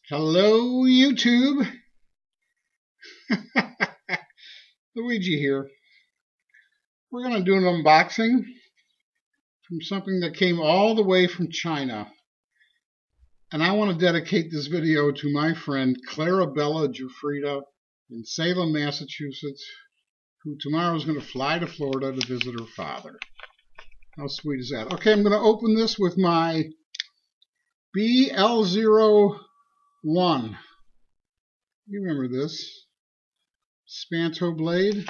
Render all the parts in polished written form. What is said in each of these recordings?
Hello, YouTube. Luigi here. We're going to do an unboxing from something that came all the way from China. And I want to dedicate this video to my friend Clarabella Giuffrida in Salem, Massachusetts, who tomorrow is going to fly to Florida to visit her father. How sweet is that? Okay, I'm going to open this with my BL01. You remember this Spanto blade.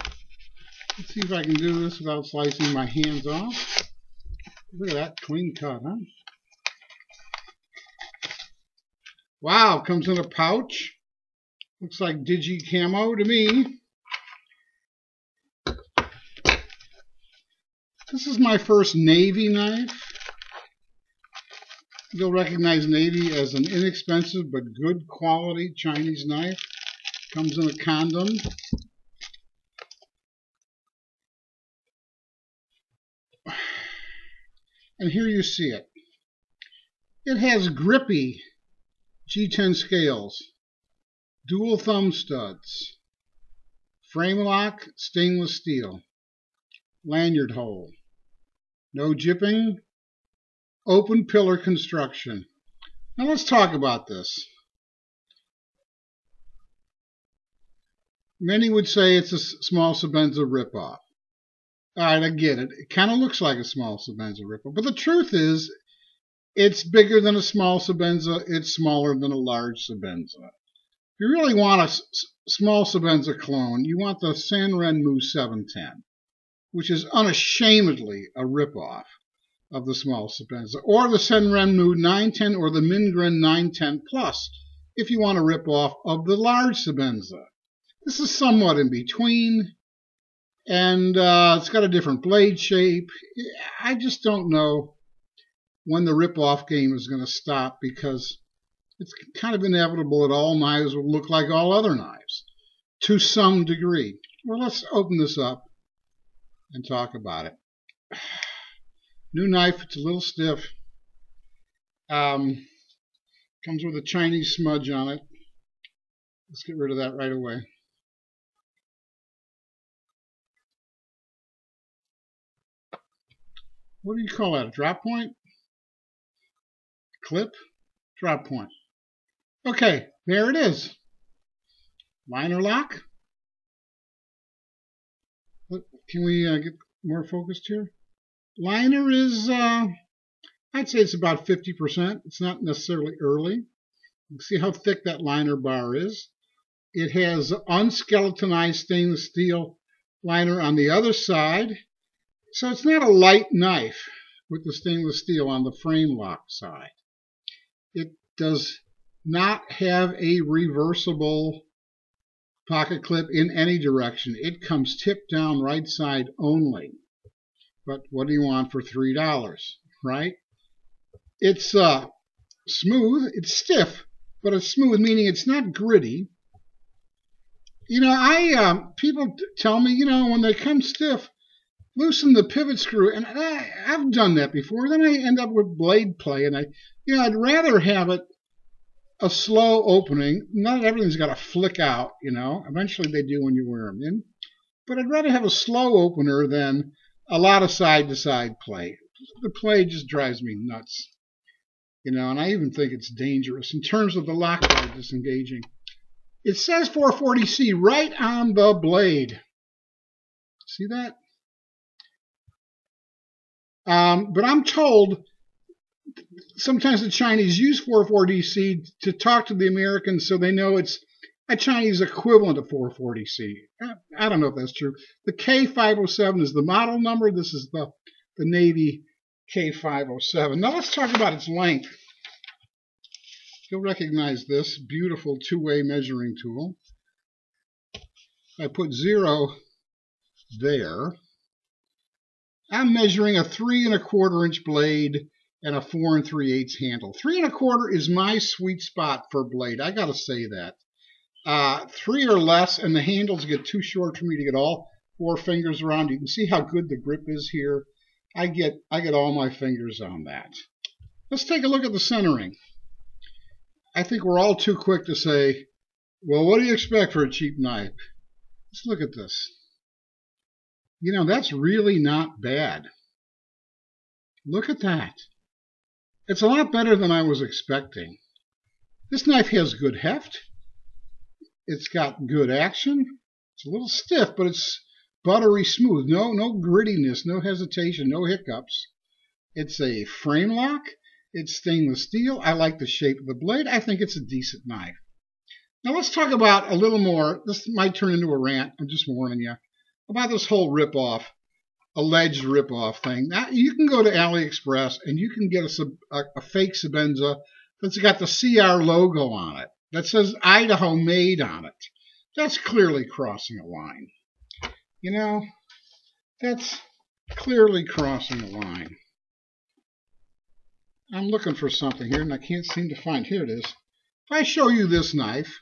Let's see if I can do this without slicing my hands off. Look at that, clean cut, huh? Wow, comes in a pouch. Looks like Digi Camo to me. This is my first Navy knife. You'll recognize Navy as an inexpensive but good quality Chinese knife. Comes in a condom. And here you see it. It has grippy G10 scales, dual thumb studs, frame lock, stainless steel, lanyard hole, no jipping, open pillar construction. Now let's talk about this. Many would say it's a small Sebenza ripoff. All right, I get it. It kind of looks like a small Sebenza ripoff, but the truth is, it's bigger than a small Sebenza. It's smaller than a large Sebenza. If you really want a small Sebenza clone, you want the Sanrenmu 710, which is unashamedly a ripoff of the small Sebenza, or the Sanrenmu 910 or the Mingren 910 Plus, if you want a ripoff of the large Sebenza. This is somewhat in between, and it's got a different blade shape. I just don't know when the rip-off game is going to stop, because it's kind of inevitable that all knives will look like all other knives to some degree. Well, let's open this up and talk about it. New knife, it's a little stiff. Comes with a Chinese smudge on it. Let's get rid of that right away. What do you call that? A drop point? Clip? Drop point. Okay, there it is. Liner lock. Can we get more focused here? Liner is, I'd say it's about 50%. It's not necessarily early. You can see how thick that liner bar is. It has unskeletonized stainless steel liner on the other side. So it's not a light knife with the stainless steel on the frame lock side. It does not have a reversible pocket clip in any direction. It comes tipped down right side only. But what do you want for $3, right? It's smooth. It's stiff, but it's smooth, meaning it's not gritty. You know, people tell me, when they come stiff, loosen the pivot screw, and I've done that before. Then I end up with blade play, and I'd rather have it a slow opening. Not everything's got to flick out, Eventually they do when you wear them in. But I'd rather have a slow opener than a lot of side-to-side play. The play just drives me nuts, and I even think it's dangerous in terms of the lock bar disengaging. It says 440C right on the blade. See that? But I'm told sometimes the Chinese use 440C to talk to the Americans so they know it's a Chinese equivalent of 440C. I don't know if that's true. The K-507 is the model number. This is the Navy K-507. Now let's talk about its length. You'll recognize this beautiful two-way measuring tool. I put 0 there. I'm measuring a 3 1/4 inch blade and a 4 3/8 handle. 3 1/4 is my sweet spot for blade. I gotta say that. 3 or less, and the handles get too short for me to get all 4 fingers around. You can see how good the grip is here. I get all my fingers on that. Let's take a look at the centering. I think we're all too quick to say, well, what do you expect for a cheap knife? Let's look at this. You know, that's really not bad. Look at that. It's a lot better than I was expecting. This knife has good heft. It's got good action. It's a little stiff, but it's buttery smooth. No grittiness, no hesitation, no hiccups. It's a frame lock. It's stainless steel. I like the shape of the blade. I think it's a decent knife. Now let's talk about a little more. This might turn into a rant. I'm just warning you about this whole rip-off, alleged rip-off thing. Now, you can go to AliExpress and you can get a fake Sebenza that's got the CR logo on it, that says Idaho made on it. That's clearly crossing a line. You know, that's clearly crossing a line. I'm looking for something here and I can't seem to find. Here it is. If I show you this knife,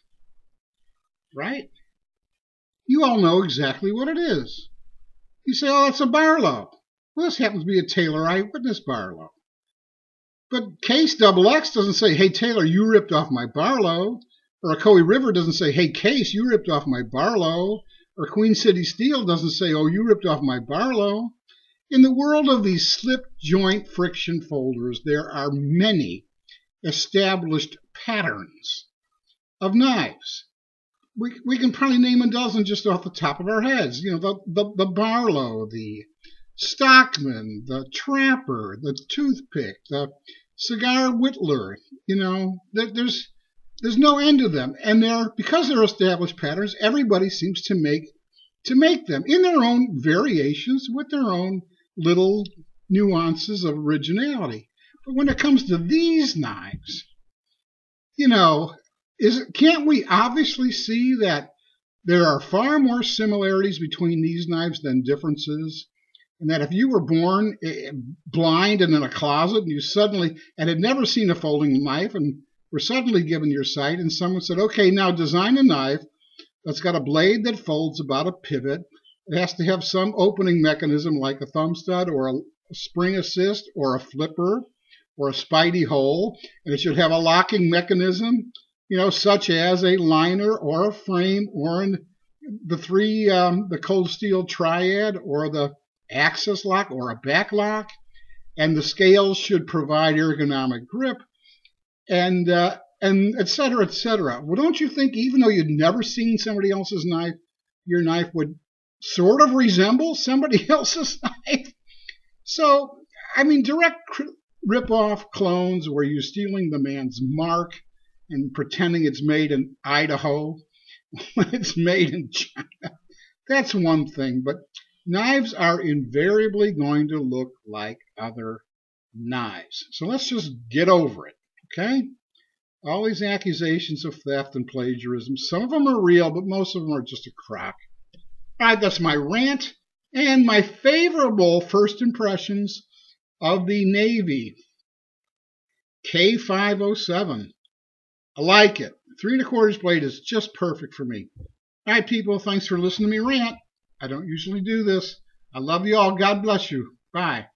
right, you all know exactly what it is. You say, oh, that's a Barlow. Well, this happens to be a Taylor Eyewitness Barlow. But Case XX doesn't say, hey, Taylor, you ripped off my Barlow. Or a Coe River doesn't say, hey, Case, you ripped off my Barlow. Or Queen City Steel doesn't say, oh, you ripped off my Barlow. In the world of these slip joint friction folders, there are many established patterns of knives. We can probably name a dozen just off the top of our heads. You know, the Barlow, the Stockman, the Trapper, the Toothpick, the Cigar Whittler. You know, there's no end to them, and because they're established patterns, everybody seems to make them in their own variations with their own little nuances of originality. But when it comes to these knives, you know, can't we obviously see that there are far more similarities between these knives than differences? And that if you were born blind and in a closet and had never seen a folding knife and were suddenly given your sight and someone said, okay, now design a knife that's got a blade that folds about a pivot. It has to have some opening mechanism like a thumb stud or a spring assist or a flipper or a spidey hole. And it should have a locking mechanism, you know, such as a liner or a frame or the cold steel triad or the axis lock or a back lock. And the scales should provide ergonomic grip and et cetera, et cetera. Well, don't you think even though you'd never seen somebody else's knife, your knife would sort of resemble somebody else's knife? So, I mean, direct rip-off clones where you're stealing the man's mark and pretending it's made in Idaho when it's made in China, that's one thing. But knives are invariably going to look like other knives. So let's just get over it, okay? All these accusations of theft and plagiarism, some of them are real, but most of them are just a crock. All right, that's my rant and my favorable first impressions of the Navy K-507. I like it. 3 1/4 blade is just perfect for me. All right, people, thanks for listening to me rant. I don't usually do this. I love you all. God bless you. Bye.